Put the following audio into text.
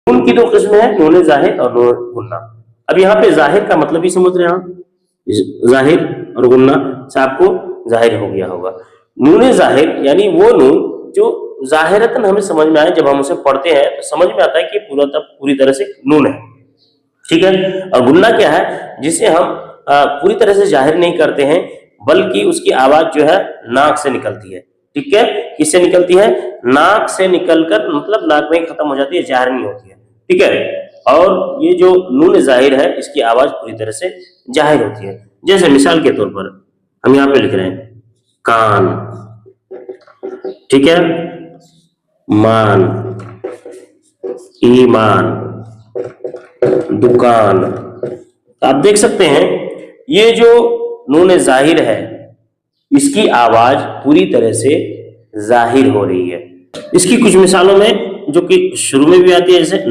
नून की दो किस्में हैं, नून जाहिर और नून गुन्ना। अब यहाँ पे जाहिर का मतलब ही समझ रहे हैं आप, जाहिर और गुन्ना से आपको जाहिर हो गया होगा। नून जाहिर यानी वो नून जो जाहिरतन हमें समझ में आए, जब हम उसे पढ़ते हैं तो समझ में आता है कि पूरी तरह से नून है, ठीक है। और गुन्ना क्या है, जिसे हम पूरी तरह से जाहिर नहीं करते हैं, बल्कि उसकी आवाज जो है नाक से निकलती है, ठीक है। किससे निकलती है? नाक से निकलकर, मतलब नाक में खत्म हो जाती है, जाहिर नहीं होती है, ठीक है। और ये जो नून जाहिर है, इसकी आवाज पूरी तरह से जाहिर होती है। जैसे मिसाल के तौर पर हम यहाँ पे लिख रहे हैं कान, ठीक है, मान, ईमान, दुकान। आप देख सकते हैं ये जो नून जाहिर है, इसकी आवाज पूरी तरह से जाहिर हो रही है। इसकी कुछ मिसालों में जो कि शुरू में भी आती है, जैसे